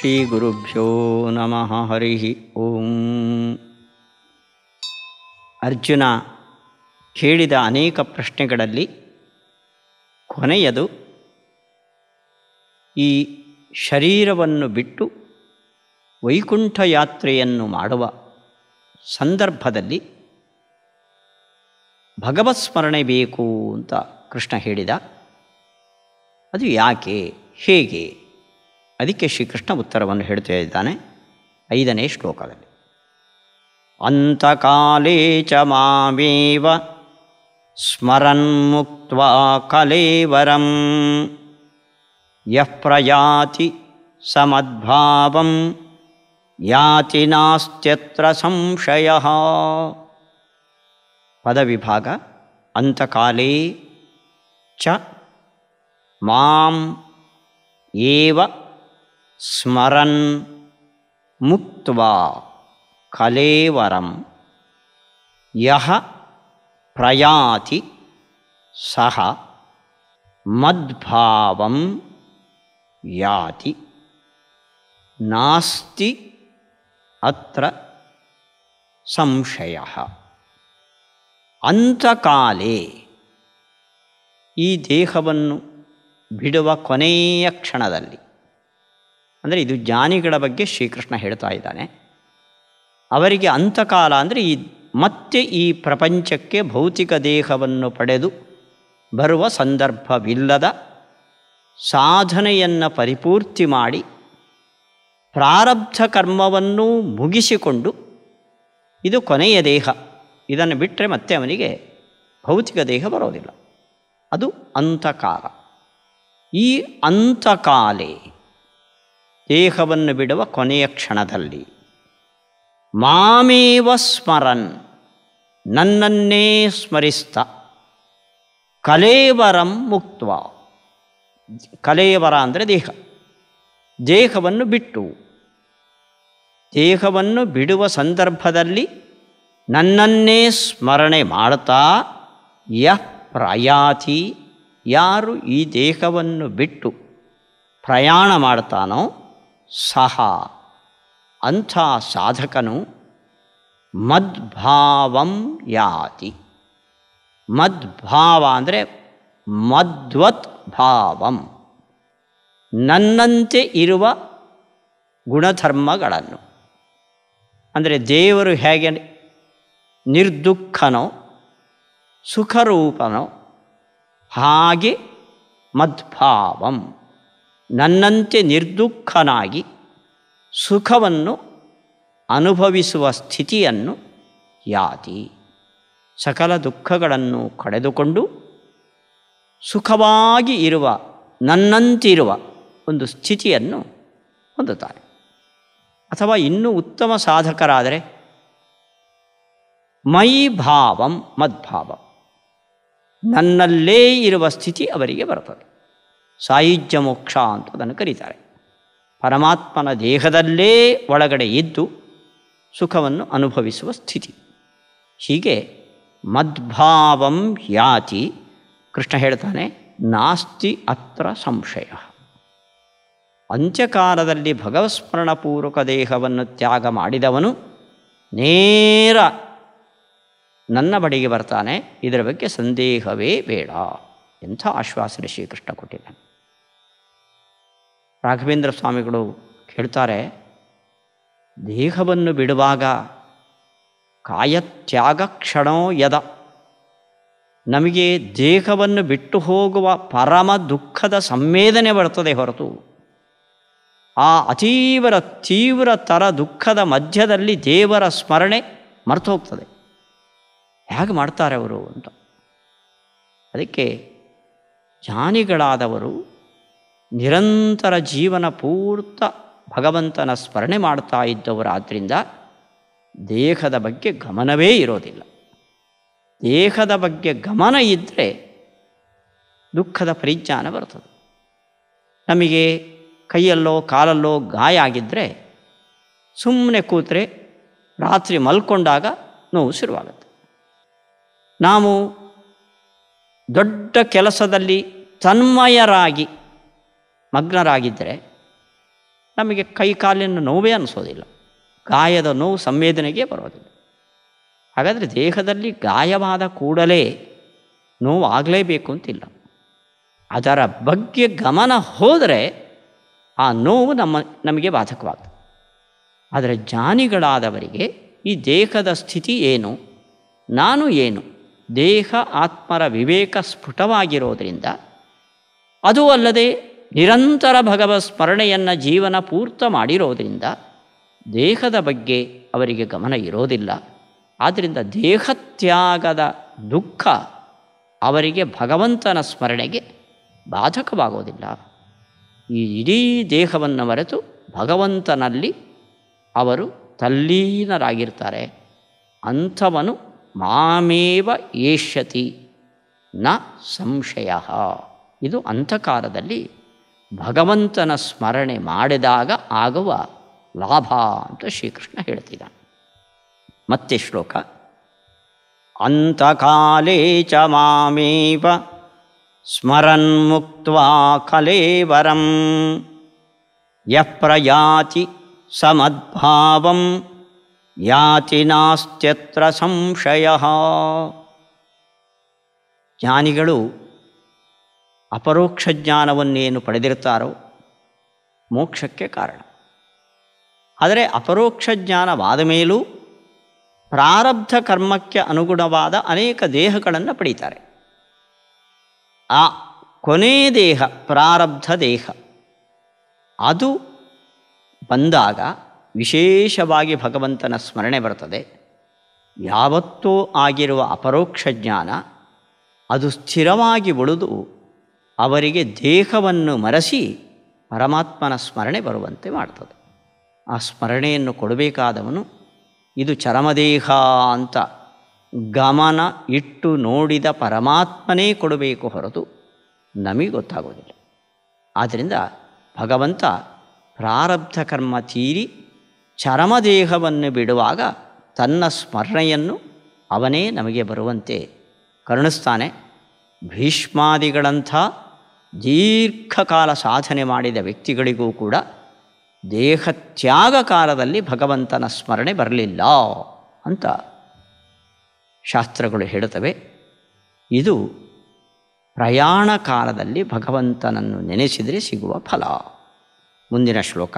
ಶ್ರೀ ಗುರುಭ್ಯೋ ನಮಃ. ಹರಿ ಓಂ. ಅರ್ಜುನ ಕೇಳಿದ ಅನೇಕ ಪ್ರಶ್ನೆಗಳಲ್ಲಿ ಕೊನೆಯದು ಈ ಶರೀರವನ್ನು ಬಿಟ್ಟು ವೈಕುಂಠ ಯಾತ್ರೆಯನ್ನು ಮಾಡುವ ಸಂದರ್ಭದಲ್ಲಿ ಭಗವತ್ ಸ್ಮರಣೆ ಬೇಕು ಅಂತ ಕೃಷ್ಣ ಹೇಳಿದ. ಅದು ಯಾಕೆ, ಹೇಗೆ? ಅದಕ್ಕೆ ಶ್ರೀಕೃಷ್ಣ ಉತ್ತರವನ್ನು ಹೇಳ್ತಾ ಇದ್ದಾನೆ 5ನೇ ಶ್ಲೋಕದಲ್ಲಿ. ಅಂತಕಾಲೇ ಚ ಮಾಮೇವ ಸ್ಮರನ್ ಮುಕ್ತ್ವಾ ಕಲೇವರಂ ಯಃ ಪ್ರಯಾತಿ ಸಮದ್ಭಾವಂ ಯಾತಿ ನಾಸ್ತ್ಯತ್ರ ಸಂಶಯಃ. ಪದವಿಭಾಗ. ಅಂತಕಾಲೇ ಚ ಮಾಂ ಏವ ಸ್ಮರನ್ ಮುಕ್ತ್ವಾ ಕಲೇವರಂ ಯಃ ಪ್ರಯಾತಿ ಸಹ ಮದ್ಭಾವಂ ಯಾತಿ ನಾಸ್ತಿ ಅತ್ರ ಸಂಶಯಃ. ಅಂತಕಾಲೇ, ಈ ದೇಹವನ್ನು ಬಿಡುವ ಕೊನೆಯ ಕ್ಷಣದಲ್ಲಿ, ಅಂದರೆ ಇದು ಜ್ಞಾನಿಗಳ ಬಗ್ಗೆ ಶ್ರೀಕೃಷ್ಣ ಹೇಳ್ತಾ ಇದ್ದಾನೆ. ಅವರಿಗೆ ಅಂತಕಾಲ ಅಂದರೆ ಮತ್ತೆ ಈ ಪ್ರಪಂಚಕ್ಕೆ ಭೌತಿಕ ದೇಹವನ್ನು ಪಡೆದು ಬರುವ ಸಂದರ್ಭವಿಲ್ಲದ, ಸಾಧನೆಯನ್ನು ಪರಿಪೂರ್ತಿ ಮಾಡಿ ಪ್ರಾರಬ್ಧ ಕರ್ಮವನ್ನು ಮುಗಿಸಿಕೊಂಡು ಇದು ಕೊನೆಯ ದೇಹ, ಇದನ್ನು ಬಿಟ್ಟರೆ ಮತ್ತೆ ಅವನಿಗೆ ಭೌತಿಕ ದೇಹ ಬರೋದಿಲ್ಲ. ಅದು ಅಂತಕಾಲ. ಈ ಅಂತಕಾಲೇ, ದೇಹವನ್ನು ಬಿಡುವ ಕೊನೆಯ ಕ್ಷಣದಲ್ಲಿ, ಮಾಮೇವ ಸ್ಮರನ್, ನನ್ನನ್ನೇ ಸ್ಮರಿಸ್ತ, ಕಲೇವರಂ ಮುಕ್ತ್ವ, ಕಲೇವರ ಅಂದರೆ ದೇಹ, ದೇಹವನ್ನು ಬಿಟ್ಟು, ದೇಹವನ್ನು ಬಿಡುವ ಸಂದರ್ಭದಲ್ಲಿ ನನ್ನನ್ನೇ ಸ್ಮರಣೆ ಮಾಡ್ತಾ, ಯಃ ಪ್ರಯಾತಿ, ಯಾರು ಈ ದೇಹವನ್ನು ಬಿಟ್ಟು ಪ್ರಯಾಣ ಮಾಡ್ತಾನೋ, ಸಹ ಅಂಥ ಸಾಧಕನು ಮದ್ಭಾವಂ ಯಾತಿ. ಮದ್ಭಾವ ಅಂದರೆ ಮದ್ವತ್ ಭಾವಂ, ನನ್ನಂತೆ ಇರುವ ಗುಣಧರ್ಮಗಳನ್ನು, ಅಂದರೆ ದೇವರು ಹೇಗೆ ನಿರ್ದುಃಖನೋ ಸುಖರೂಪನೋ ಹಾಗೆ ಮದ್ಭಾವಂ, ನನ್ನಂತೆ ನಿರ್ದುಃಖನಾಗಿ ಸುಖವನ್ನು ಅನುಭವಿಸುವ ಸ್ಥಿತಿಯನ್ನು ಯಾತಿ. ಸಕಲ ದುಃಖಗಳನ್ನು ಕಳೆದುಕೊಂಡು ಸುಖವಾಗಿ ಇರುವ, ನನ್ನಂತಿರುವ ಒಂದು ಸ್ಥಿತಿಯನ್ನು ಹೊಂದುತ್ತಾರೆ. ಅಥವಾ ಇನ್ನೂ ಉತ್ತಮ ಸಾಧಕರಾದರೆ ಮೈ ಭಾವಂ ಮದ್ಭಾವಂ, ನನ್ನಲ್ಲೇ ಇರುವ ಸ್ಥಿತಿ ಅವರಿಗೆ ಬರ್ತದೆ. ಸಾಯುಜ್ಯ ಮೋಕ್ಷ ಅಂತ ಅದನ್ನು ಕರೀತಾರೆ. ಪರಮಾತ್ಮನ ದೇಹದಲ್ಲೇ ಒಳಗಡೆ ಇದ್ದು ಸುಖವನ್ನು ಅನುಭವಿಸುವ ಸ್ಥಿತಿ. ಹೀಗೆ ಮದ್ಭಾವಂ ಯಾತಿ. ಕೃಷ್ಣ ಹೇಳ್ತಾನೆ, ನಾಸ್ತಿ ಅತ್ರ ಸಂಶಯ. ಅಂತ್ಯಕಾಲದಲ್ಲಿ ಭಗವತ್ಸ್ಮರಣಪೂರ್ವಕ ದೇಹವನ್ನು ತ್ಯಾಗ ಮಾಡಿದವನು ನೇರ ನನ್ನ ಬಳಿಗೆ ಬರ್ತಾನೆ, ಇದರ ಬಗ್ಗೆ ಸಂದೇಹವೇ ಬೇಡ. ಎಂಥ ಆಶ್ವಾಸನೆ ಶ್ರೀಕೃಷ್ಣ ಕೊಟ್ಟಿದ್ದಾನೆ. ರಾಘವೇಂದ್ರ ಸ್ವಾಮಿಗಳು ಹೇಳ್ತಾರೆ, ದೇಹವನ್ನು ಬಿಡುವಾಗ ಕಾಯತ್ಯಾಗ ಕ್ಷಣೋ ಯದ, ನಮಗೆ ದೇಹವನ್ನು ಬಿಟ್ಟು ಹೋಗುವ ಪರಮ ದುಃಖದ ಸಂವೇದನೆ ಬರ್ತದೆ ಹೊರತು ಆ ತೀವ್ರ ದುಃಖದ ಮಧ್ಯದಲ್ಲಿ ದೇವರ ಸ್ಮರಣೆ ಮರೆತು ಹೋಗ್ತದೆ. ಹೇಗೆ ಮಾಡ್ತಾರೆ ಅವರು ಅಂತ. ಅದಕ್ಕೆ ಜ್ಞಾನಿಗಳಾದವರು ನಿರಂತರ ಜೀವನ ಪೂರ್ತ ಭಗವಂತನ ಸ್ಮರಣೆ ಮಾಡ್ತಾ ಇದ್ದವರಾದ್ದರಿಂದ ದೇಹದ ಬಗ್ಗೆ ಗಮನವೇ ಇರೋದಿಲ್ಲ. ದೇಹದ ಬಗ್ಗೆ ಗಮನ ಇದ್ದರೆ ದುಃಖದ ಪರಿಜ್ಞಾನ ಬರ್ತದೆ. ನಮಗೆ ಕೈಯಲ್ಲೋ ಕಾಲಲ್ಲೋ ಗಾಯ ಆಗಿದ್ದರೆ ಸುಮ್ಮನೆ ಕೂತರೆ ರಾತ್ರಿ ಮಲ್ಕೊಂಡಾಗ ನೋವು ಶುರುವಾಗುತ್ತೆ. ನಾವು ದೊಡ್ಡ ಕೆಲಸದಲ್ಲಿ ತನ್ಮಯರಾಗಿ ಮಗ್ನರಾಗಿದ್ದರೆ ನಮಗೆ ಕೈ ಕಾಲಿನ ನೋವೇ ಅನಿಸೋದಿಲ್ಲ, ಗಾಯದ ನೋವು ಸಂವೇದನೆಗೆ ಬರೋದಿಲ್ಲ. ಹಾಗಾದರೆ ದೇಹದಲ್ಲಿ ಗಾಯವಾದ ಕೂಡಲೇ ನೋವು ಆಗಲೇಬೇಕು ಅಂತಿಲ್ಲ. ಅದರ ಬಗ್ಗೆ ಗಮನ ಹೋದರೆ ಆ ನೋವು ನಮಗೆ ಬಾಧಕವಾಗ್ತದೆ. ಆದರೆ ಜ್ಞಾನಿಗಳಾದವರಿಗೆ ಈ ದೇಹದ ಸ್ಥಿತಿ ಏನು, ನಾನು ಏನು, ದೇಹ ಆತ್ಮರ ವಿವೇಕ ಸ್ಫುಟವಾಗಿರೋದರಿಂದ, ಅದೂ ಅಲ್ಲದೆ ನಿರಂತರ ಭಗವತ್ ಸ್ಮರಣೆಯನ್ನು ಜೀವನ ಪೂರ್ತ ಮಾಡಿರೋದರಿಂದ ದೇಹದ ಬಗ್ಗೆ ಅವರಿಗೆ ಗಮನ ಇರೋದಿಲ್ಲ. ಆದ್ದರಿಂದ ದೇಹತ್ಯಾಗದ ದುಃಖ ಅವರಿಗೆ ಭಗವಂತನ ಸ್ಮರಣೆಗೆ ಬಾಧಕವಾಗೋದಿಲ್ಲ. ಈ ಇಡೀ ದೇಹವನ್ನು ಮರೆತು ಭಗವಂತನಲ್ಲಿ ಅವರು ತಲ್ಲೀನರಾಗಿರ್ತಾರೆ. ಅಂಥವನು ಮಾಮೇವ ಏಷ್ಯತಿ ನ ಸಂಶಯ. ಇದು ಅಂಧಕಾರದಲ್ಲಿ ಭಗವಂತನ ಸ್ಮರಣೆ ಮಾಡಿದಾಗ ಆಗುವ ಲಾಭ ಅಂತ ಶ್ರೀಕೃಷ್ಣ ಹೇಳ್ತಿದ್ದಾನೆ. ಮತ್ತೆ ಶ್ಲೋಕ: ಅಂತಕಾಲೇ ಚ ಮಾಮೇವ ಸ್ಮರನ್ ಮುಕ್ತ್ವಾ ಕಲೇವರಂ ಯಃ ಪ್ರಯಾತಿ ಸಮದ್ಭಾವಂ ಯಾತಿ ನಾಸ್ತ್ಯತ್ರ ಸಂಶಯಃ. ಜ್ಞಾನಿಗಳು ಅಪರೋಕ್ಷ ಜ್ಞಾನವನ್ನೇನು ಪಡೆದಿರ್ತಾರೋ ಮೋಕ್ಷಕ್ಕೆ ಕಾರಣ. ಆದರೆ ಅಪರೋಕ್ಷ ಜ್ಞಾನವಾದ ಮೇಲೂ ಪ್ರಾರಬ್ಧ ಕರ್ಮಕ್ಕೆ ಅನುಗುಣವಾದ ಅನೇಕ ದೇಹಗಳನ್ನು ಪಡೀತಾರೆ. ಆ ಕೊನೇ ದೇಹ ಪ್ರಾರಬ್ಧ ದೇಹ ಅದು ಬಂದಾಗ ವಿಶೇಷವಾಗಿ ಭಗವಂತನ ಸ್ಮರಣೆ ಬರ್ತದೆ. ಯಾವತ್ತೂ ಆಗಿರುವ ಅಪರೋಕ್ಷ ಜ್ಞಾನ ಅದು ಸ್ಥಿರವಾಗಿ ಉಳಿದು ಅವರಿಗೆ ದೇಹವನ್ನು ಮರೆಸಿ ಪರಮಾತ್ಮನ ಸ್ಮರಣೆ ಬರುವಂತೆ ಮಾಡ್ತದೆ. ಆ ಸ್ಮರಣೆಯನ್ನು ಕೊಡಬೇಕಾದವನು ಇದು ಚರಮದೇಹ ಅಂತ ಗಮನ ಇಟ್ಟು ನೋಡಿದ ಪರಮಾತ್ಮನೇ ಕೊಡಬೇಕು ಹೊರತು ನಮಗೆ ಗೊತ್ತಾಗೋದಿಲ್ಲ. ಆದ್ದರಿಂದ ಭಗವಂತ ಪ್ರಾರಬ್ಧ ಕರ್ಮ ತೀರಿ ಚರಮದೇಹವನ್ನು ಬಿಡುವಾಗ ತನ್ನ ಸ್ಮರಣೆಯನ್ನು ಅವನೇ ನಮಗೆ ಬರುವಂತೆ ಕರುಣಿಸ್ತಾನೆ. ಭೀಷ್ಮಾದಿಗಳಂಥ ದೀರ್ಘಕಾಲ ಸಾಧನೆ ಮಾಡಿದ ವ್ಯಕ್ತಿಗಳಿಗೂ ಕೂಡ ದೇಹತ್ಯಾಗ ಕಾಲದಲ್ಲಿ ಭಗವಂತನ ಸ್ಮರಣೆ ಬರಲಿಲ್ಲ ಅಂತ ಶಾಸ್ತ್ರಗಳು ಹೇಳುತ್ತವೆ. ಇದು ಪ್ರಯಾಣ ಕಾಲದಲ್ಲಿ ಭಗವಂತನನ್ನು ನೆನೆಸಿದರೆ ಸಿಗುವ ಫಲ. ಮುಂದಿನ ಶ್ಲೋಕ: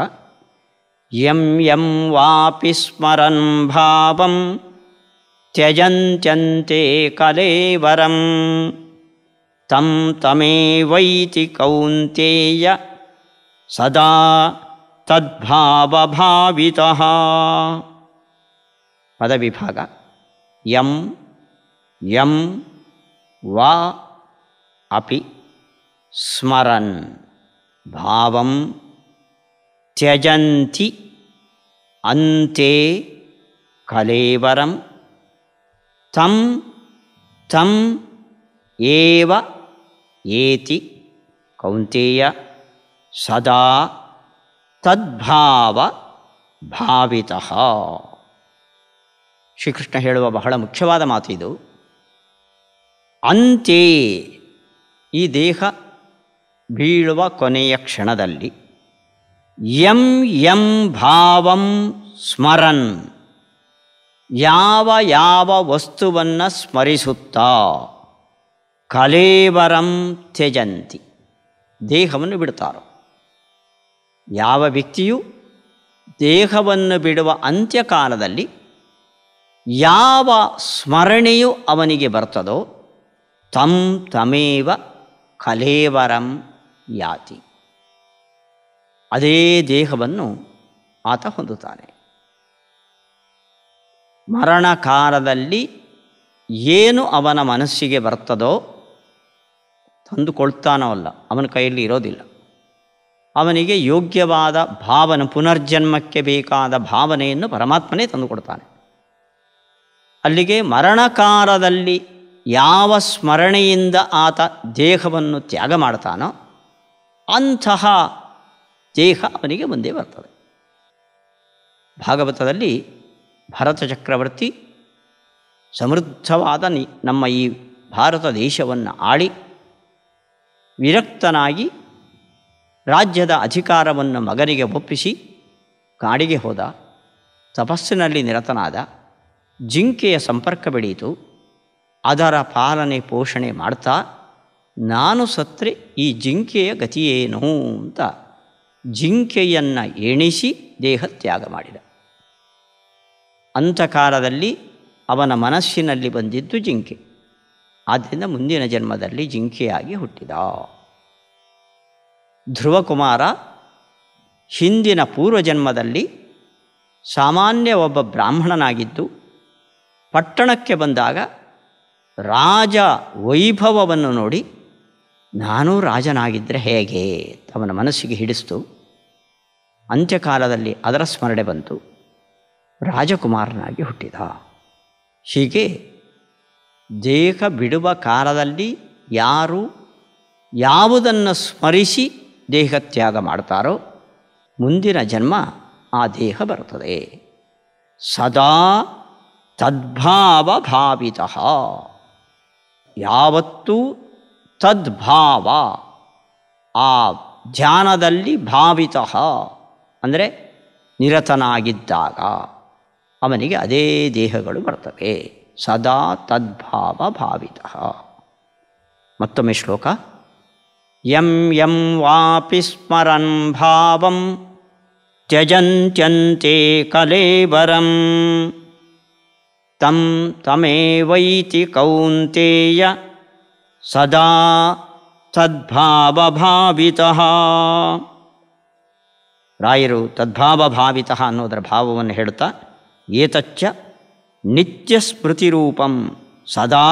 ಯಂ ಯಂ ವಾಪಿ ಸ್ಮರನ್ ಭಾವಂ ತ್ಯಜಂತ್ಯಂತೆ ಕಲೇವರಂ ತಂ ತಮೇವೈತಿ ಕೌಂತೇಯ ಸದಾ ತದ್ಭಾವಭಾವಿತಃ. ಪದವಿಭಾಗ: ಯಂ ಯಂ ವಾ ಅಪಿ ಸ್ಮರನ್ ಭಾವಂ ತ್ಯಜಂತಿ ಅಂತೆ ಕಲೇವರಂ ತಂ ತಂ ಏವ ಏತಿ ಕೌಂತೇಯ ಸದಾ ತದ್ಭಾವ ಭಾವಿತಃ. ಶ್ರೀಕೃಷ್ಣ ಹೇಳುವ ಬಹಳ ಮುಖ್ಯವಾದ ಮಾತು ಇದು. ಅಂತೆ, ಈ ದೇಹ ಬೀಳುವ ಕೊನೆಯ ಕ್ಷಣದಲ್ಲಿ ಯಂ ಯಂ ಭಾವಂ ಸ್ಮರನ್, ಯಾವ ಯಾವ ವಸ್ತುವನ್ನು ಸ್ಮರಿಸುತ್ತಾ ಕಲೇವರಂ ತ್ಯಜಂತಿ, ದೇಹವನ್ನು ಬಿಡ್ತಾರೋ. ಯಾವ ವ್ಯಕ್ತಿಯು ದೇಹವನ್ನು ಬಿಡುವ ಅಂತ್ಯಕಾಲದಲ್ಲಿ ಯಾವ ಸ್ಮರಣೆಯು ಅವನಿಗೆ ಬರ್ತದೋ ತಂ ತಮೇವ ಕಲೇವರಂ ಯಾತಿ, ಅದೇ ದೇಹವನ್ನು ಆತ ಹೊಂದುತ್ತಾನೆ. ಮರಣಕಾಲದಲ್ಲಿ ಏನು ಅವನ ಮನಸ್ಸಿಗೆ ಬರ್ತದೋ ತಂದುಕೊಳ್ತಾನೋ ಅಲ್ಲ, ಅವನ ಕೈಯಲ್ಲಿ ಇರೋದಿಲ್ಲ. ಅವನಿಗೆ ಯೋಗ್ಯವಾದ ಭಾವನೆ, ಪುನರ್ಜನ್ಮಕ್ಕೆ ಬೇಕಾದ ಭಾವನೆಯನ್ನು ಪರಮಾತ್ಮನೇ ತಂದುಕೊಡ್ತಾನೆ. ಅಲ್ಲಿಗೆ ಮರಣಕಾಲದಲ್ಲಿ ಯಾವ ಸ್ಮರಣೆಯಿಂದ ಆತ ದೇಹವನ್ನು ತ್ಯಾಗ ಮಾಡ್ತಾನೋ ಅಂತಹ ದೇಹ ಅವನಿಗೆ ಮುಂದೆ ಬರ್ತದೆ. ಭಾಗವತದಲ್ಲಿ ಭರತ ಚಕ್ರವರ್ತಿ ಸಮೃದ್ಧವಾದ ನಮ್ಮ ಈ ಭಾರತ ದೇಶವನ್ನು ಆಳಿ ವಿರಕ್ತನಾಗಿ ರಾಜ್ಯದ ಅಧಿಕಾರವನ್ನು ಮಗನಿಗೆ ಒಪ್ಪಿಸಿ ಕಾಡಿಗೆ ಹೋದ. ತಪಸ್ಸಿನಲ್ಲಿ ನಿರತನಾದ. ಜಿಂಕೆಯ ಸಂಪರ್ಕ ಬೆಳೆಯಿತು. ಅದರ ಪಾಲನೆ ಪೋಷಣೆ ಮಾಡ್ತಾ ನಾನು ಸತ್ತರೆ ಈ ಜಿಂಕೆಯ ಗತಿಯೇನು ಅಂತ ಜಿಂಕೆಯನ್ನು ಎಣಿಸಿ ದೇಹ ತ್ಯಾಗ ಮಾಡಿದ. ಅಂಥಕಾಲದಲ್ಲಿ ಅವನ ಮನಸ್ಸಿನಲ್ಲಿ ಬಂದಿದ್ದು ಜಿಂಕೆ. ಆದ್ದರಿಂದ ಮುಂದಿನ ಜನ್ಮದಲ್ಲಿ ಜಿಂಕೆಯಾಗಿ ಹುಟ್ಟಿದ. ಧ್ರುವಕುಮಾರ ಹಿಂದಿನ ಪೂರ್ವಜನ್ಮದಲ್ಲಿ ಸಾಮಾನ್ಯ ಒಬ್ಬ ಬ್ರಾಹ್ಮಣನಾಗಿದ್ದು ಪಟ್ಟಣಕ್ಕೆ ಬಂದಾಗ ರಾಜ ವೈಭವವನ್ನು ನೋಡಿ ನಾನೂ ರಾಜನಾಗಿದ್ದರೆ ಹೇಗೆ ಅವನ ಮನಸ್ಸಿಗೆ ಹಿಡಿಸ್ತು. ಅಂತ್ಯಕಾಲದಲ್ಲಿ ಅದರ ಸ್ಮರಣೆ ಬಂತು. ರಾಜಕುಮಾರನಾಗಿ ಹುಟ್ಟಿದ. ಹೀಗೆ ದೇಹ ಬಿಡುವ ಕಾಲದಲ್ಲಿ ಯಾರು ಯಾವುದನ್ನು ಸ್ಮರಿಸಿ ದೇಹ ತ್ಯಾಗ ಮಾಡ್ತಾರೋ ಮುಂದಿನ ಜನ್ಮ ಆ ದೇಹ ಬರುತ್ತದೆ. ಸದಾ ತದ್ಭಾವ ಭಾವಿತಃ. ಯಾವತ್ತೂ ತದ್ಭಾವ, ಆ ಧ್ಯಾನದಲ್ಲಿ ಭಾವಿತಃ ಅಂದರೆ ನಿರತನಾಗಿದ್ದಾಗ ಅವನಿಗೆ ಅದೇ ದೇಹಗಳು ಬರ್ತವೆ. ಸದಾ ತದ್ಭಾವ ಭಾವಿತಃ. ಮತ್ತೊಮ್ಮೆ ಶ್ಲೋಕ. ಯಂ ಯಂ ವಾಪಿ ಸ್ಮರನ್ ಭಾವಂ ತ್ಯಜಂತ್ಯಂತೆ ಕಲೇವರಂ ತಂ ತಮೇವೈತಿ ಕೌಂತೇಯ ಸದಾ ತದ್ಭಾವಭಾವಿತಃ. ರಾಯರು ತದ್ಭಾವಭಾವಿತಃ ಅನ್ನೋದರ ಭಾವವನ್ನು ಹೇಳುತ್ತಾ ಏತಚ್ಚ ನಿತ್ಯಸ್ಮೃತಿರೂಪಂ ಸದಾ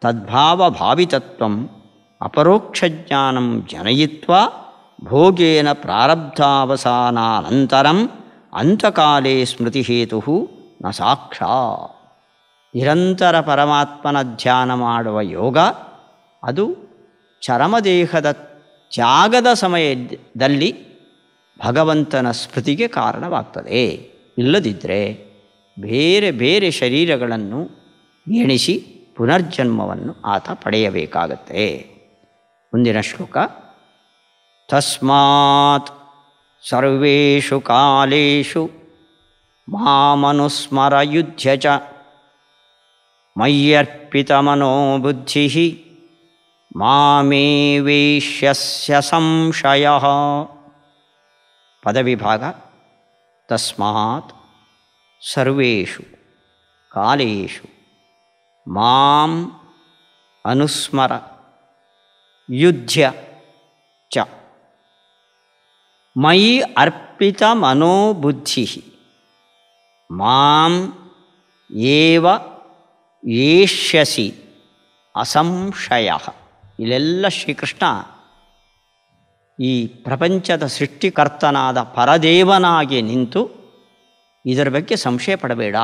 ತದ್ಭಾವಭಾವಿತತ್ವಂ ಅಪರೋಕ್ಷಜ್ಞಾನಂ ಜನಯಿತ್ವಾ ಭೋಗೇನ ಪ್ರಾರಬ್ಧಾವಸಾನಾನಂತರಂ ಅಂತಕಾಲೇ ಸ್ಮೃತಿಹೇತು ನ ಸಾಕ್ಷಾತ್. ನಿರಂತರ ಪರಮಾತ್ಮನ ಧ್ಯಾನ ಮಾಡುವ ಯೋಗ ಅದು ಚರಮದೇಹದ ತ್ಯಾಗದ ಸಮಯದಲ್ಲಿ ಭಗವಂತನ ಸ್ಮೃತಿಗೆ ಕಾರಣವಾಗ್ತದೆ. ಇಲ್ಲದಿದ್ದರೆ ಬೇರೆ ಬೇರೆ ಶರೀರಗಳನ್ನು ಎಣಿಸಿ ಪುನರ್ಜನ್ಮವನ್ನು ಆತ ಪಡೆಯಬೇಕಾಗತ್ತೆ. ಮುಂದಿನ ಶ್ಲೋಕ. ತಸ್ಮಾತ್ ಸರ್ವೇಷು ಕಾಲೇಷು ಮಾಮನುಸ್ಮರ ಯುಧ್ಯ ಚ ಮಯ್ಯರ್ಪಿತಮನೋಬುದ್ಧಿ ಮಾಮೇ ವೇಶ್ಯಸ್ಯ ಸಂಶಯಃ. ಪದವಿಭಾಗ. ತಸ್ಮಾತ್ ಸರ್ವೇಷು ಕಾಲೇಷು ಮಾಂ ಅನುಸ್ಮರ ಯುಧ್ಯ ಚ ಮಯಿ ಅರ್ಪಿತ ಮನೋಬುದ್ಧಿ ಮಾಂ ಏವ ಏಷ್ಯಸಿ ಅಸಂಶಯ. ಇಲ್ಲೆಲ್ಲ ಶ್ರೀಕೃಷ್ಣ ಈ ಪ್ರಪಂಚದ ಸೃಷ್ಟಿಕರ್ತನಾದ ಪರದೇವನಾಗಿ ನಿಂತು ಇದರ ಬಗ್ಗೆ ಸಂಶಯ ಪಡಬೇಡ,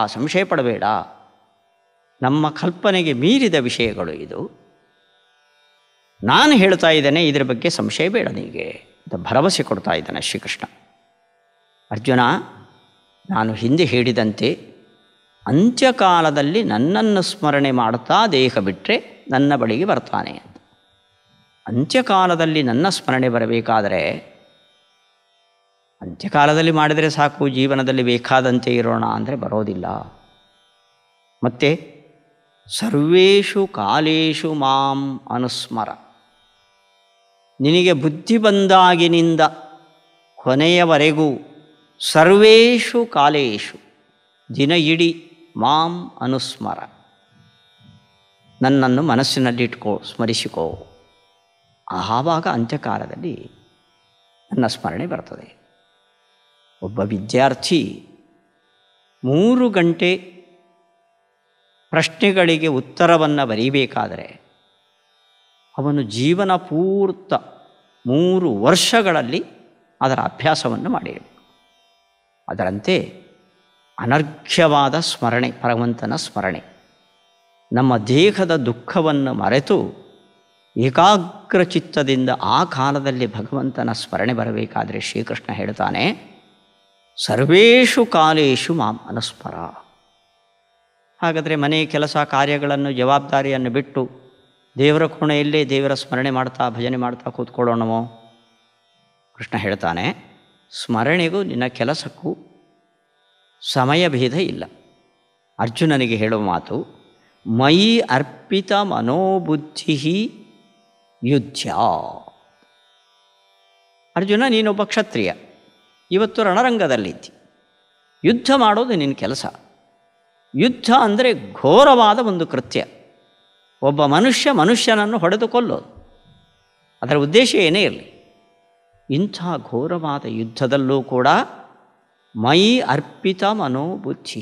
ನಮ್ಮ ಕಲ್ಪನೆಗೆ ಮೀರಿದ ವಿಷಯಗಳು ಇದು, ನಾನು ಹೇಳ್ತಾ ಇದ್ದೇನೆ, ಇದರ ಬಗ್ಗೆ ಸಂಶಯ ಬೇಡ ನಿನಗೆ ಅಂತ ಭರವಸೆ ಕೊಡ್ತಾ ಇದ್ದಾನೆ ಶ್ರೀಕೃಷ್ಣ. ಅರ್ಜುನ, ನಾನು ಹಿಂದೆ ಹೇಳಿದಂತೆ ಅಂತ್ಯಕಾಲದಲ್ಲಿ ನನ್ನನ್ನು ಸ್ಮರಣೆ ಮಾಡುತ್ತಾ ದೇಹ ಬಿಟ್ಟರೆ ನನ್ನ ಬಳಿಗೆ ಬರ್ತಾನೆ ಅಂತ. ಅಂತ್ಯಕಾಲದಲ್ಲಿ ನನ್ನ ಸ್ಮರಣೆ ಬರಬೇಕಾದರೆ ಅಂತ್ಯಕಾಲದಲ್ಲಿ ಮಾಡಿದರೆ ಸಾಕು, ಜೀವನದಲ್ಲಿ ಬೇಕಾದಂತೆ ಇರೋಣ ಅಂದರೆ ಬರೋದಿಲ್ಲ. ಮತ್ತು ಸರ್ವೇಷು ಕಾಲೇಷು ಮಾಂ ಅನುಸ್ಮರ. ನಿನಗೆ ಬುದ್ಧಿ ಬಂದಾಗಿನಿಂದ ಕೊನೆಯವರೆಗೂ ಸರ್ವೇಷು ಕಾಲೇಷು ದಿನ ಇಡೀ ಮಾಂ ಅನುಸ್ಮರ, ನನ್ನನ್ನು ಮನಸ್ಸಿನಲ್ಲಿಟ್ಕೋ, ಸ್ಮರಿಸಿಕೋ. ಆವಾಗ ಅಂತ್ಯಕಾಲದಲ್ಲಿ ನನ್ನ ಸ್ಮರಣೆ ಬರ್ತದೆ. ಒಬ್ಬ ವಿದ್ಯಾರ್ಥಿ 3 ಗಂಟೆ ಪ್ರಶ್ನೆಗಳಿಗೆ ಉತ್ತರವನ್ನು ಬರೀಬೇಕಾದರೆ ಅವನು ಜೀವನ ಪೂರ್ತ 3 ವರ್ಷಗಳಲ್ಲಿ ಅದರ ಅಭ್ಯಾಸವನ್ನು ಮಾಡಿರಬೇಕು. ಅದರಂತೆ ಅನರ್ಘ್ಯವಾದ ಸ್ಮರಣೆ, ಭಗವಂತನ ಸ್ಮರಣೆ, ನಮ್ಮ ದೇಹದ ದುಃಖವನ್ನು ಮರೆತು ಏಕಾಗ್ರ ಚಿತ್ತದಿಂದ ಆ ಕಾಲದಲ್ಲಿ ಭಗವಂತನ ಸ್ಮರಣೆ ಬರಬೇಕಾದರೆ ಶ್ರೀಕೃಷ್ಣ ಹೇಳ್ತಾನೆ, ಸರ್ವೇಷು ಕಾಲೇಷು ಮಾಂ ಅನುಸ್ಮರ. ಹಾಗಾದರೆ ಮನೆ ಕೆಲಸ ಕಾರ್ಯಗಳನ್ನು ಜವಾಬ್ದಾರಿಯನ್ನು ಬಿಟ್ಟು ದೇವರ ಕೋಣೆಯಲ್ಲೇ ದೇವರ ಸ್ಮರಣೆ ಮಾಡ್ತಾ ಭಜನೆ ಮಾಡ್ತಾ ಕೂತ್ಕೊಳ್ಳೋಣವೋ? ಕೃಷ್ಣ ಹೇಳ್ತಾನೆ, ಸ್ಮರಣೆಗೂ ನಿನ್ನ ಕೆಲಸಕ್ಕೂ ಸಮಯ ಭೇದ ಇಲ್ಲ. ಅರ್ಜುನನಿಗೆ ಹೇಳುವ ಮಾತು, ಮಯಿ ಅರ್ಪಿತ ಮನೋಬುದ್ಧಿ ಯುದ್ಧ. ಅರ್ಜುನ, ನೀನೊಬ್ಬ ಕ್ಷತ್ರಿಯ, ಇವತ್ತು ರಣರಂಗದಲ್ಲಿದ್ದಿ, ಯುದ್ಧ ಮಾಡೋದು ನಿನ್ನ ಕೆಲಸ. ಯುದ್ಧ ಅಂದರೆ ಘೋರವಾದ ಒಂದು ಕೃತ್ಯ. ಒಬ್ಬ ಮನುಷ್ಯನನ್ನು ಹೊಡೆದು ಕೊಲ್ಲೋದು, ಅದರ ಉದ್ದೇಶ ಏನೇ ಇರಲಿ. ಇಂಥ ಘೋರವಾದ ಯುದ್ಧದಲ್ಲೂ ಕೂಡ ಮಯಿ ಅರ್ಪಿತ ಮನೋಬುದ್ಧಿ,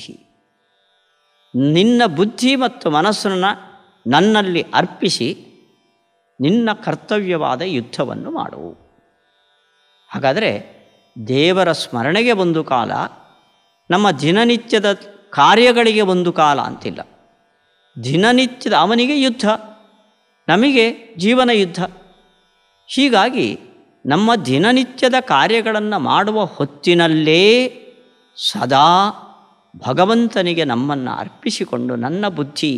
ನಿನ್ನ ಬುದ್ಧಿ ಮತ್ತು ಮನಸ್ಸನ್ನು ನನ್ನಲ್ಲಿ ಅರ್ಪಿಸಿ ನಿನ್ನ ಕರ್ತವ್ಯವಾದ ಯುದ್ಧವನ್ನು ಮಾಡು. ಹಾಗಾದರೆ ದೇವರ ಸ್ಮರಣೆಗೆ ಒಂದು ಕಾಲ, ನಮ್ಮ ದಿನನಿತ್ಯದ ಕಾರ್ಯಗಳಿಗೆ ಒಂದು ಕಾಲ ಅಂತಿಲ್ಲ. ದಿನನಿತ್ಯದ ಅವನಿಗೆ ಯುದ್ಧ, ನಮಗೆ ಜೀವನ ಯುದ್ಧ. ಹೀಗಾಗಿ ನಮ್ಮ ದಿನನಿತ್ಯದ ಕಾರ್ಯಗಳನ್ನು ಮಾಡುವ ಹೊತ್ತಿನಲ್ಲೇ ಸದಾ ಭಗವಂತನಿಗೆ ನಮ್ಮನ್ನು ಅರ್ಪಿಸಿಕೊಂಡು, ನನ್ನ ಬುದ್ಧಿ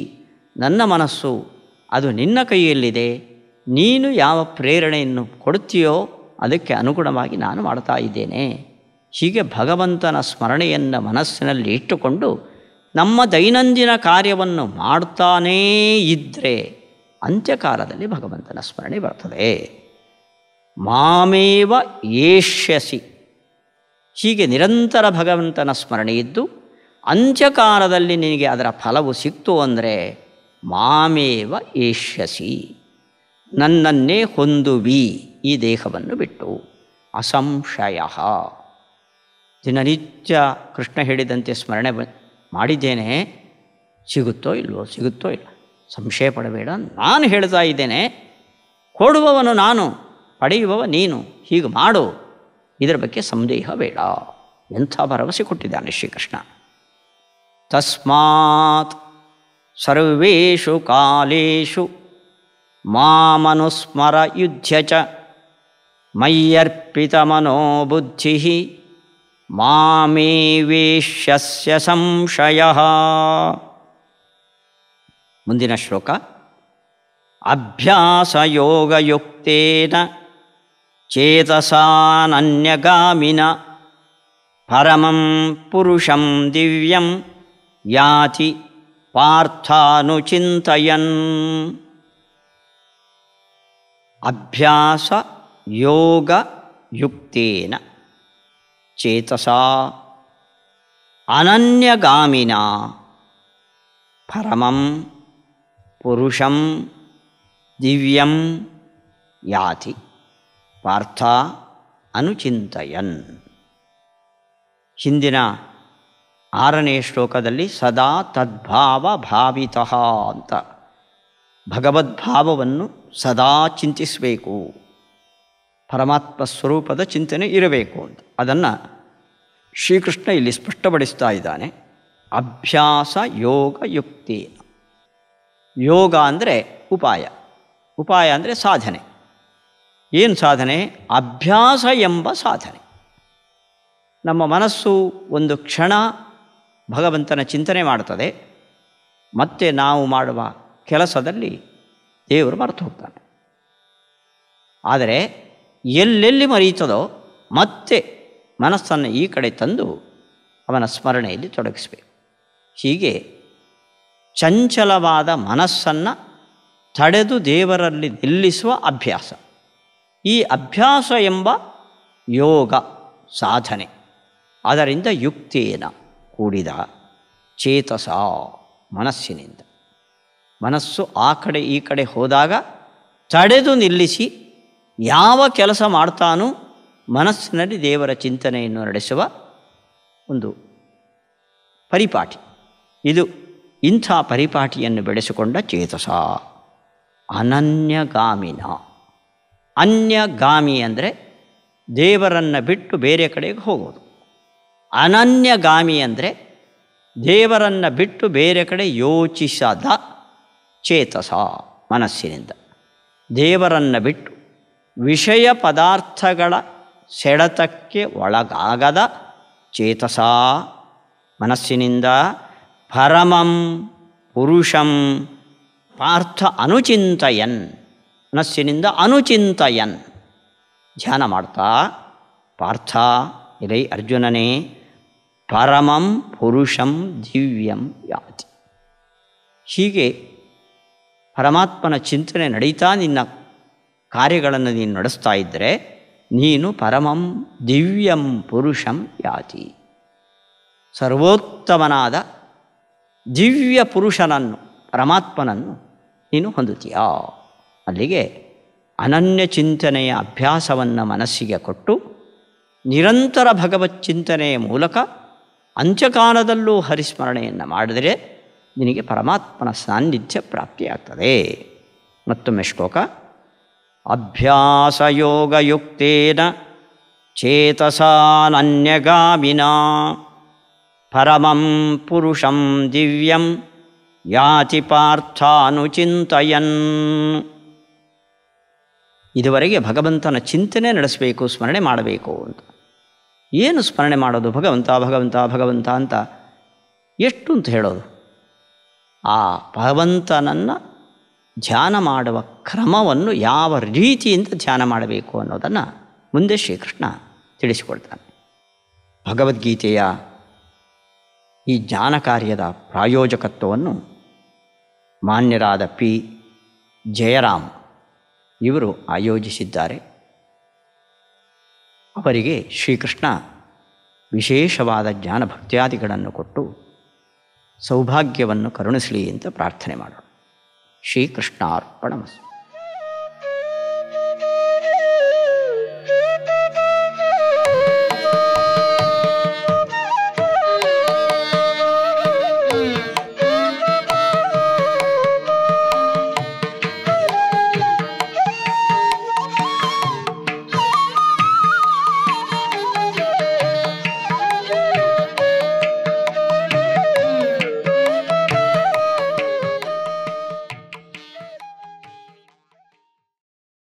ನನ್ನ ಮನಸ್ಸು ಅದು ನಿನ್ನ ಕೈಯಲ್ಲಿದೆ, ನೀನು ಯಾವ ಪ್ರೇರಣೆಯನ್ನು ಕೊಡುತ್ತೀಯೋ ಅದಕ್ಕೆ ಅನುಗುಣವಾಗಿ ನಾನು ಮಾಡ್ತಾ ಇದ್ದೇನೆ. ಹೀಗೆ ಭಗವಂತನ ಸ್ಮರಣೆಯನ್ನು ಮನಸ್ಸಿನಲ್ಲಿ ಇಟ್ಟುಕೊಂಡು ನಮ್ಮ ದೈನಂದಿನ ಕಾರ್ಯವನ್ನು ಮಾಡ್ತಾನೇ ಇದ್ದರೆ ಅಂತ್ಯಕಾಲದಲ್ಲಿ ಭಗವಂತನ ಸ್ಮರಣೆ ಬರ್ತದೆ. ಮಾಮೇವ ಏಷ್ಯಸಿ, ಹೀಗೆ ನಿರಂತರ ಭಗವಂತನ ಸ್ಮರಣೆ ಇದ್ದು ಅಂತ್ಯಕಾಲದಲ್ಲಿ ನಿನಗೆ ಅದರ ಫಲವು ಸಿಕ್ತು ಅಂದರೆ ಮಾಮೇವ ಏಷ್ಯಸಿ, ನನ್ನನ್ನೇ ಹೊಂದುವಿ ಈ ದೇಹವನ್ನು ಬಿಟ್ಟು. ಅಸಂಶಯ, ದಿನನಿತ್ಯ ಕೃಷ್ಣ ಹೇಳಿದಂತೆ ಸ್ಮರಣೆ ಮಾಡಿದ್ದೇನೆ, ಸಿಗುತ್ತೋ ಇಲ್ವೋ, ಸಿಗುತ್ತೋ ಇಲ್ಲ, ಸಂಶಯ ಪಡಬೇಡ. ನಾನು ಹೇಳ್ತಾ ಇದ್ದೇನೆ, ಕೊಡುವವನು ನಾನು, ಪಡೆಯುವವ ನೀನು, ಹೀಗೆ ಮಾಡು, ಇದರ ಬಗ್ಗೆ ಸಂದೇಹ ಬೇಡ. ಎಂಥ ಭರವಸೆ ಕೊಟ್ಟಿದ್ದಾನೆ ಶ್ರೀಕೃಷ್ಣ. ತಸ್ಮಾತ್ ಸರ್ವೇಷು ಕಾಲೇಷು ಮಾಮನುಸ್ಮರ ಯುಧ್ಯ ಚ ಮಯ್ಯರ್ಪಿತ ಮನೋಬುದ್ಧಿ ಮಾಮೇವೇಶ್ಯಸ್ಯ ಸಂಶಯಃ. ಮುಂದಿನ ಶ್ಲೋಕ. ಅಭ್ಯಾಸಯೋಗಯುಕ್ತೇನ ಚೇತಸಾನನ್ಯಗಾಮಿನ ಪರಮಂ ಪುರುಷಂ ದಿವ್ಯಂ ಯಾತಿ ಪಾರ್ಥಾನುಚಿಂತಯನ್. ಅಭ್ಯಾಸ ಯೋಗಯುಕ್ತೇನ ಚೇತಸಾ ಅನನ್ಯಗಾಮಿನ ಪರಮಂ ಪುರುಷಂ ದಿವ್ಯಂ ಯಾತಿ ಪಾರ್ಥ ಅನುಚಿಂತಯನ್. ಹಿಂದಿನ 6ನೇ ಶ್ಲೋಕದಲ್ಲಿ ಸದಾ ತದ್ಭಾವ ಭಾವಿತಃ ಅಂತ, ಭಗವದ್ಭಾವವನ್ನು ಸದಾ ಚಿಂತಿಸಬೇಕು, ಪರಮಾತ್ಮ ಸ್ವರೂಪದ ಚಿಂತನೆ ಇರಬೇಕು ಅಂತ. ಅದನ್ನು ಶ್ರೀಕೃಷ್ಣ ಇಲ್ಲಿ ಸ್ಪಷ್ಟಪಡಿಸ್ತಾ ಇದ್ದಾನೆ. ಅಭ್ಯಾಸ ಯೋಗಯುಕ್ತೇನ. ಯೋಗ ಅಂದರೆ ಉಪಾಯ, ಉಪಾಯ ಅಂದರೆ ಸಾಧನೆ. ಏನು ಸಾಧನೆ? ಅಭ್ಯಾಸ ಎಂಬ ಸಾಧನೆ. ನಮ್ಮ ಮನಸ್ಸು ಒಂದು ಕ್ಷಣ ಭಗವಂತನ ಚಿಂತನೆ ಮಾಡ್ತದೆ, ಮತ್ತೆ ನಾವು ಮಾಡುವ ಕೆಲಸದಲ್ಲಿ ದೇವರು ಮರೆತು ಹೋಗ್ತಾನೆ. ಆದರೆ ಎಲ್ಲೆಲ್ಲಿ ಮರೆಯುತ್ತದೋ ಮತ್ತೆ ಮನಸ್ಸನ್ನು ಈ ಕಡೆ ತಂದು ಅವನ ಸ್ಮರಣೆಯಲ್ಲಿ ತೊಡಗಿಸಬೇಕು. ಹೀಗೆ ಚಂಚಲವಾದ ಮನಸ್ಸನ್ನು ತಡೆದು ದೇವರಲ್ಲಿ ನಿಲ್ಲಿಸುವ ಅಭ್ಯಾಸ, ಈ ಅಭ್ಯಾಸ ಎಂಬ ಯೋಗ ಸಾಧನೆ. ಅದರಿಂದ ಯುಕ್ತೇನ ಕೂಡಿದ ಚೇತಸ ಮನಸ್ಸಿನಿಂದ, ಮನಸ್ಸು ಆ ಕಡೆ ಈ ಕಡೆ ಹೋದಾಗ ತಡೆದು ನಿಲ್ಲಿಸಿ ಯಾವ ಕೆಲಸ ಮಾಡ್ತಾನೋ ಮನಸ್ಸಿನಲ್ಲಿ ದೇವರ ಚಿಂತನೆಯನ್ನು ನಡೆಸುವ ಒಂದು ಪರಿಪಾಠಿ ಇದು. ಇಂಥ ಪರಿಪಾಠಿಯನ್ನು ಬೆಳೆಸಿಕೊಂಡ ಚೇತಸ. ಅನನ್ಯಗಾಮಿನ. ಅನ್ಯಗಾಮಿ ಅಂದರೆ ದೇವರನ್ನು ಬಿಟ್ಟು ಬೇರೆ ಕಡೆಗೆ ಹೋಗೋದು. ಅನನ್ಯಗಾಮಿ ಅಂದರೆ ದೇವರನ್ನು ಬಿಟ್ಟು ಬೇರೆ ಕಡೆ ಯೋಚಿಸದ ಚೇತಸ ಮನಸ್ಸಿನಿಂದ. ದೇವರನ್ನು ಬಿಟ್ಟು ವಿಷಯ ಪದಾರ್ಥಗಳ ಸೆಳೆತಕ್ಕೆ ಒಳಗಾಗದ ಚೇತಸ ಮನಸ್ಸಿನಿಂದ ಪರಮಂ ಪುರುಷಂ ಪಾರ್ಥ ಅನುಚಿಂತಯನ್, ಮನಸ್ಸಿನಿಂದ ಅನುಚಿಂತಯನ್ ಧ್ಯಾನ ಮಾಡ್ತಾ ಪಾರ್ಥ ಇರೈ ಅರ್ಜುನನೇ ಪರಮಂ ಪುರುಷಂ ದಿವ್ಯಂ ಯಾತಿ. ಹೀಗೆ ಪರಮಾತ್ಮನ ಚಿಂತನೆ ನಡೀತಾ ನಿನ್ನ ಕಾರ್ಯಗಳನ್ನು ನೀನು ನಡೆಸ್ತಾ ಇದ್ದರೆ ನೀನು ಪರಮಂ ದಿವ್ಯಂ ಪುರುಷಂ ಯಾತಿ, ಸರ್ವೋತ್ತಮನಾದ ದಿವ್ಯ ಪುರುಷನನ್ನು ಪರಮಾತ್ಮನನ್ನು ನೀನು ಹೊಂದುತ್ತೀಯಾ. ಅಲ್ಲಿಗೆ ಅನನ್ಯ ಚಿಂತನೆಯ ಅಭ್ಯಾಸವನ್ನು ಮನಸ್ಸಿಗೆ ಕೊಟ್ಟು ನಿರಂತರ ಭಗವತ್ ಚಿಂತನೆಯ ಮೂಲಕ ಅಂತ್ಯಕಾಲದಲ್ಲೂ ಹರಿಸ್ಮರಣೆಯನ್ನು ಮಾಡಿದರೆ ನಿನಗೆ ಪರಮಾತ್ಮನ ಸಾನ್ನಿಧ್ಯ ಪ್ರಾಪ್ತಿಯಾಗ್ತದೆ. ಮತ್ತೊಮ್ಮೆ ಶ್ಲೋಕ. ಅಭ್ಯಾಸಯೋಗಯುಕ್ತೇನ ಚೇತಸಾನನ್ಯಗಾಮಿನಾ ಪರಮಂ ಪುರುಷಂ ದಿವ್ಯಂ ಯಾತಿ ಪಾರ್ಥಾನುಚಿಂತಯನ್. ಇದುವರೆಗೆ ಭಗವಂತನ ಚಿಂತನೆ ನಡೆಸಬೇಕು, ಸ್ಮರಣೆ ಮಾಡಬೇಕು ಅಂತ. ಏನು ಸ್ಮರಣೆ ಮಾಡೋದು? ಭಗವಂತ ಭಗವಂತ ಭಗವಂತ ಅಂತ ಎಷ್ಟು ಅಂತ ಹೇಳೋದು? ಆ ಭಗವಂತನನ್ನು ಧ್ಯಾನ ಮಾಡುವ ಕ್ರಮವನ್ನು ಯಾವ ರೀತಿಯಿಂದ ಧ್ಯಾನ ಮಾಡಬೇಕು ಅನ್ನೋದನ್ನು ಮುಂದೆ ಶ್ರೀಕೃಷ್ಣ ತಿಳಿಸಿಕೊಡ್ತಾನೆ. ಭಗವದ್ಗೀತೆಯ ಈ ಜ್ಞಾನ ಕಾರ್ಯದ ಪ್ರಾಯೋಜಕತ್ವವನ್ನು ಮಾನ್ಯರಾದ ಪಿ ಜಯರಾಮ್ ಇವರು ಆಯೋಜಿಸಿದ್ದಾರೆ. ಅವರಿಗೆ ಶ್ರೀಕೃಷ್ಣ ವಿಶೇಷವಾದ ಜ್ಞಾನ ಭಕ್ತ್ಯಾದಿಗಳನ್ನು ಕೊಟ್ಟು ಸೌಭಾಗ್ಯವನ್ನು ಕರುಣಿಸಲಿ ಅಂತ ಪ್ರಾರ್ಥನೆ ಮಾಡೋಣ. ಶ್ರೀಕೃಷ್ಣಾರ್ಪಣಮಸ್ತು.